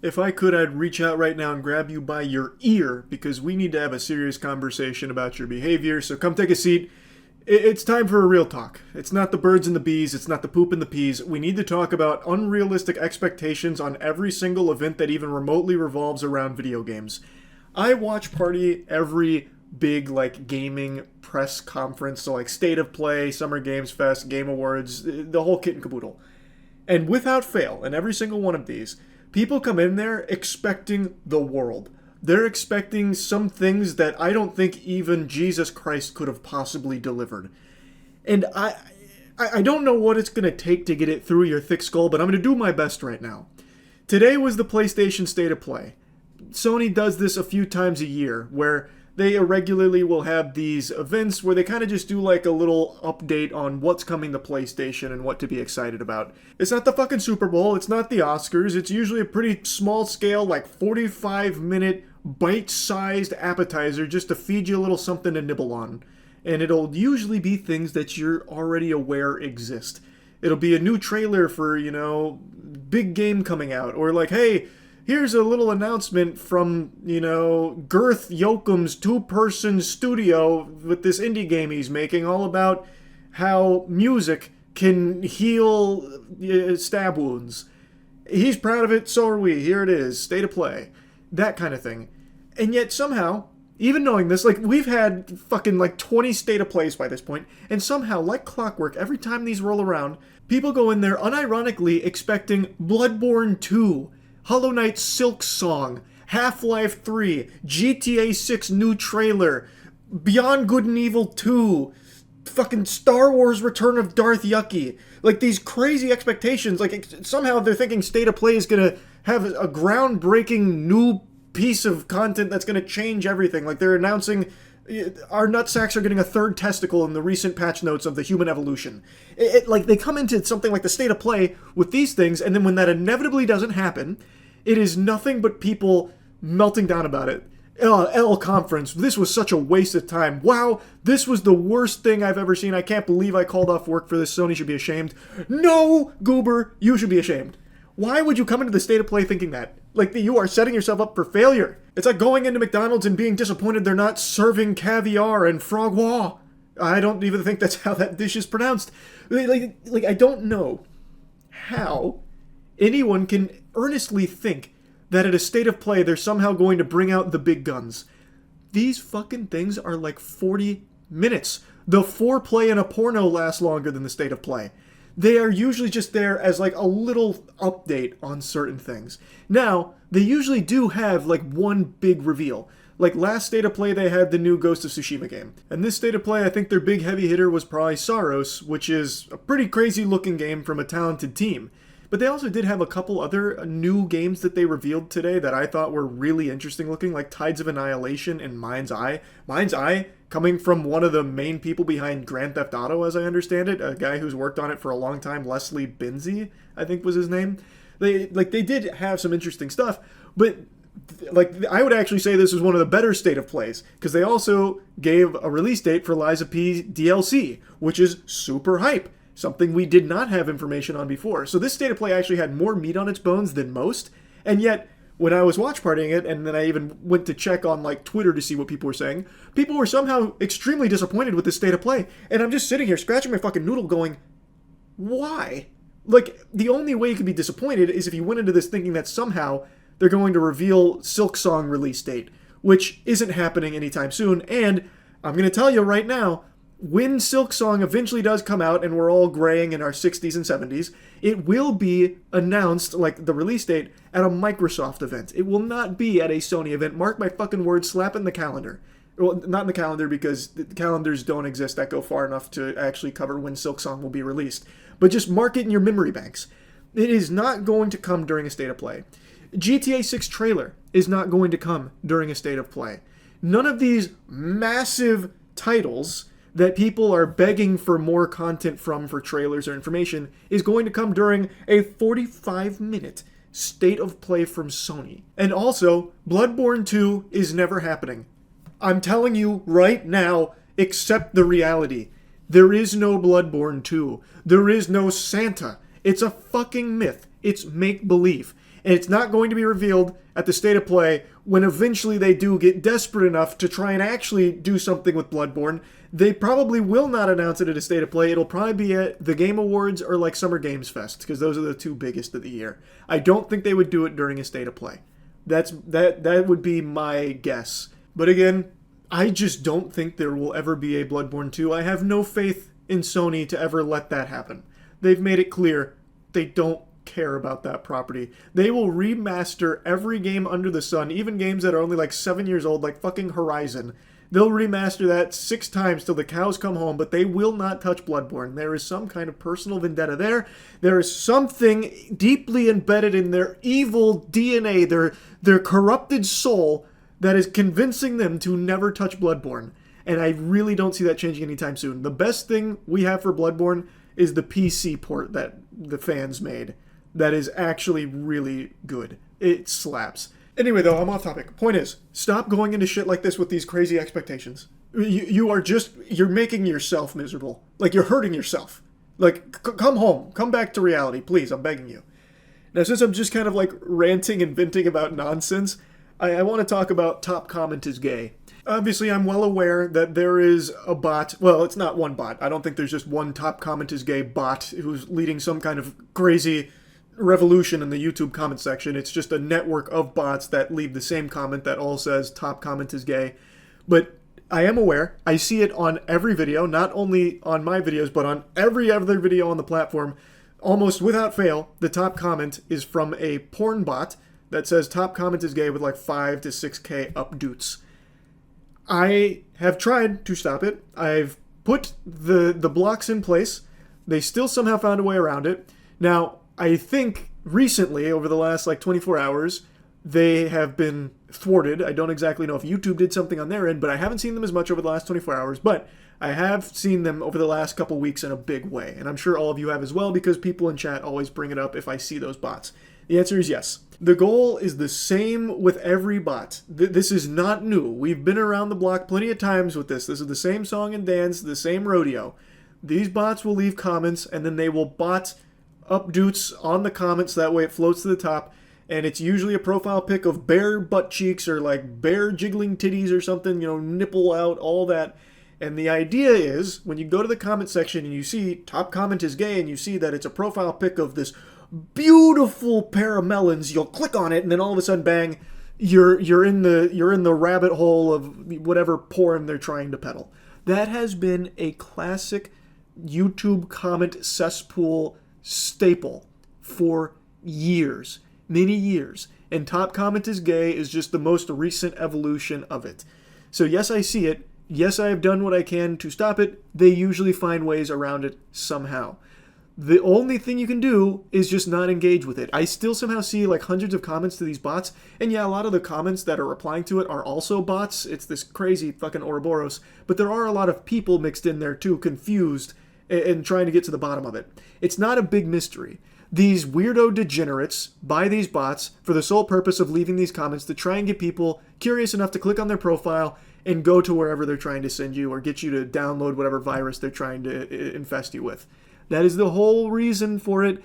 If I could, I'd reach out right now and grab you by your ear because we need to have a serious conversation about your behavior. So come take a seat. It's time for a real talk. It's not the birds and the bees. It's not the poop and the peas. We need to talk about unrealistic expectations on every single event that even remotely revolves around video games. I watch party every big gaming press conference, so State of Play, Summer Games Fest, Game Awards, the whole kit and caboodle. And without fail, in every single one of these, people come in there expecting the world. They're expecting some things that I don't think even Jesus Christ could have possibly delivered. And I don't know what it's going to take to get it through your thick skull, but I'm going to do my best right now. Today was the PlayStation State of Play. Sony does this a few times a year, where they irregularly will have these events where they kind of just do a little update on what's coming to PlayStation and what to be excited about. It's not the fucking Super Bowl, it's not the Oscars, it's usually a pretty small scale, 45-minute, bite-sized appetizer just to feed you a little something to nibble on. And it'll usually be things that you're already aware exist. It'll be a new trailer for, big game coming out, or hey, here's a little announcement from, Girth Yoakum's two-person studio with this indie game he's making all about how music can heal stab wounds. He's proud of it, so are we. Here it is, State of Play. That kind of thing. And yet somehow, even knowing this, we've had fucking 20 State of Plays by this point, and somehow, like clockwork, every time these roll around, people go in there unironically expecting Bloodborne 2, Hollow Knight Silk Song, Half-Life 3, GTA 6 new trailer, Beyond Good and Evil 2, fucking Star Wars Return of Darth Yucky. These crazy expectations, somehow they're thinking State of Play is gonna have a groundbreaking new piece of content that's gonna change everything. They're announcing our nutsacks are getting a third testicle in the recent patch notes of the human evolution. They come into something like the State of Play with these things, and then when that inevitably doesn't happen, it is nothing but people melting down about it. L conference, this was such a waste of time. Wow, this was the worst thing I've ever seen. I can't believe I called off work for this. Sony should be ashamed. No, Goober, you should be ashamed. Why would you come into the State of Play thinking that? You are setting yourself up for failure. It's like going into McDonald's and being disappointed they're not serving caviar and frogois. I don't even think that's how that dish is pronounced. I don't know how anyone can earnestly think that at a State of Play they're somehow going to bring out the big guns. These fucking things are 40 minutes. The foreplay in a porno lasts longer than the State of Play. They are usually just there as a little update on certain things. Now, they usually do have one big reveal. Last State of Play they had the new Ghost of Tsushima game. And this State of Play I think their big heavy hitter was probably Saros, which is a pretty crazy looking game from a talented team. But they also did have a couple other new games that they revealed today that I thought were really interesting looking, like Tides of Annihilation and Mind's Eye. Mind's Eye, coming from one of the main people behind Grand Theft Auto, as I understand it, a guy who's worked on it for a long time, Leslie Benzie, I think was his name. They did have some interesting stuff, but I would actually say this was one of the better State of Plays, because they also gave a release date for Liza P DLC, which is super hype. Something we did not have information on before. So this State of Play actually had more meat on its bones than most, and yet when I was watch partying it, and then I even went to check on Twitter to see what people were saying, people were somehow extremely disappointed with this State of Play, and I'm just sitting here scratching my fucking noodle going, why? The only way you could be disappointed is if you went into this thinking that somehow they're going to reveal Silk Song release date, which isn't happening anytime soon, and I'm going to tell you right now, when Silk Song eventually does come out and we're all graying in our 60s and 70s, it will be announced, the release date, at a Microsoft event. It will not be at a Sony event. Mark my fucking words, slap it in the calendar. Well, not in the calendar because the calendars don't exist that go far enough to actually cover when Silk Song will be released. But just mark it in your memory banks. It is not going to come during a State of Play. GTA 6 trailer is not going to come during a State of Play. None of these massive titles that people are begging for more content from for trailers or information is going to come during a 45-minute State of Play from Sony. And also, Bloodborne 2 is never happening. I'm telling you right now, accept the reality. There is no Bloodborne 2. There is no Santa. It's a fucking myth. It's make-believe. And it's not going to be revealed at the State of Play when eventually they do get desperate enough to try and actually do something with Bloodborne. They probably will not announce it at a State of Play. It'll probably be at the Game Awards or like Summer Games Fest, because those are the two biggest of the year. I don't think they would do it during a State of Play. That would be my guess. But again, I just don't think there will ever be a Bloodborne 2. I have no faith in Sony to ever let that happen. They've made it clear they don't care about that property. They will remaster every game under the sun, even games that are only like 7 years old, like fucking Horizon. They'll remaster that 6 times till the cows come home, but they will not touch Bloodborne. There is some kind of personal vendetta there. There is something deeply embedded in their evil DNA, their corrupted soul, that is convincing them to never touch Bloodborne. And I really don't see that changing anytime soon. The best thing we have for Bloodborne is the PC port that the fans made. That is actually really good. It slaps. Anyway, though, I'm off topic. Point is, stop going into shit like this with these crazy expectations. You're making yourself miserable. Like, you're hurting yourself. Like, come home. Come back to reality, please. I'm begging you. Now, since I'm just kind of like ranting and venting about nonsense, I want to talk about top comment is gay. Obviously, I'm well aware that there is a bot. Well, it's not one bot. I don't think there's just one top comment is gay bot who's leading some kind of crazy revolution in the YouTube comment section. It's just a network of bots that leave the same comment that all says top comment is gay. But I am aware. I see it on every video, not only on my videos, but on every other video on the platform. Almost without fail, the top comment is from a porn bot that says top comment is gay with like 5 to 6K updoots. I have tried to stop it. I've put the blocks in place. They still somehow found a way around it. Now, I think recently, over the last like 24 hours, they have been thwarted. I don't exactly know if YouTube did something on their end, but I haven't seen them as much over the last 24 hours. But I have seen them over the last couple weeks in a big way. And I'm sure all of you have as well, because people in chat always bring it up if I see those bots. The answer is yes. The goal is the same with every bot. This is not new. We've been around the block plenty of times with this. This is the same song and dance, the same rodeo. These bots will leave comments, and then they will bot updoots on the comments. That way it floats to the top, and it's usually a profile pic of bare butt cheeks or like bare jiggling titties or something, nipple out, all that. And the idea is, when you go to the comment section and you see top comment is gay, and you see that it's a profile pic of this beautiful pair of melons, you'll click on it, and then all of a sudden, bang, you're in the rabbit hole of whatever porn they're trying to peddle. That has been a classic YouTube comment cesspool staple for years, many years. And top comment is gay is just the most recent evolution of it. So yes, I see it. Yes, I have done what I can to stop it. They usually find ways around it somehow. The only thing you can do is just not engage with it. I still somehow see like hundreds of comments to these bots. And yeah, a lot of the comments that are replying to it are also bots. It's this crazy fucking Ouroboros. But there are a lot of people mixed in there too, confused and trying to get to the bottom of it. It's not a big mystery. These weirdo degenerates buy these bots for the sole purpose of leaving these comments to try and get people curious enough to click on their profile and go to wherever they're trying to send you or get you to download whatever virus they're trying to infest you with. That is the whole reason for it.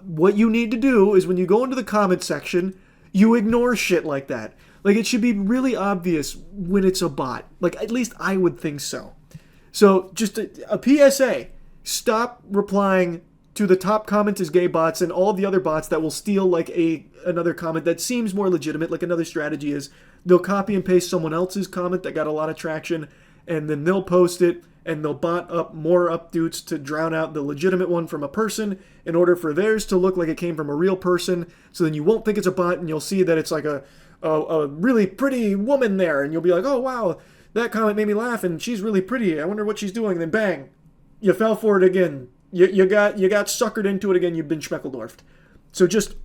What you need to do is when you go into the comment section, you ignore shit like that. Like, it should be really obvious when it's a bot. Like, at least I would think so. So, just a PSA. Stop replying to the top comment is gay bots and all the other bots that will steal like another comment that seems more legitimate. Like another strategy is they'll copy and paste someone else's comment that got a lot of traction, and then they'll post it and they'll bot up more updoots to drown out the legitimate one from a person in order for theirs to look like it came from a real person. So then you won't think it's a bot, and you'll see that it's like a really pretty woman there, and you'll be like, oh wow, that comment made me laugh and she's really pretty. I wonder what she's doing. And then bang, you fell for it again. You got suckered into it again. You've been Schmeckeldorfed. So just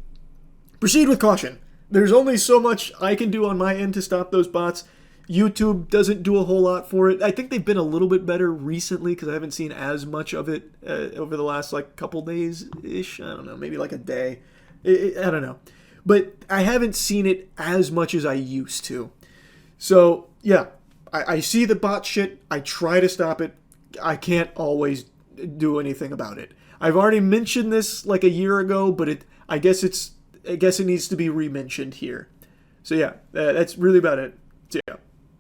proceed with caution. There's only so much I can do on my end to stop those bots. YouTube doesn't do a whole lot for it. I think they've been a little bit better recently because I haven't seen as much of it over the last like couple days-ish. I don't know, maybe like a day. I don't know. But I haven't seen it as much as I used to. So, yeah, I see the bot shit. I try to stop it. I can't always do anything about it. I've already mentioned this like a year ago, but I guess it's I guess it needs to be re-mentioned here. So yeah, that's really about it. So yeah.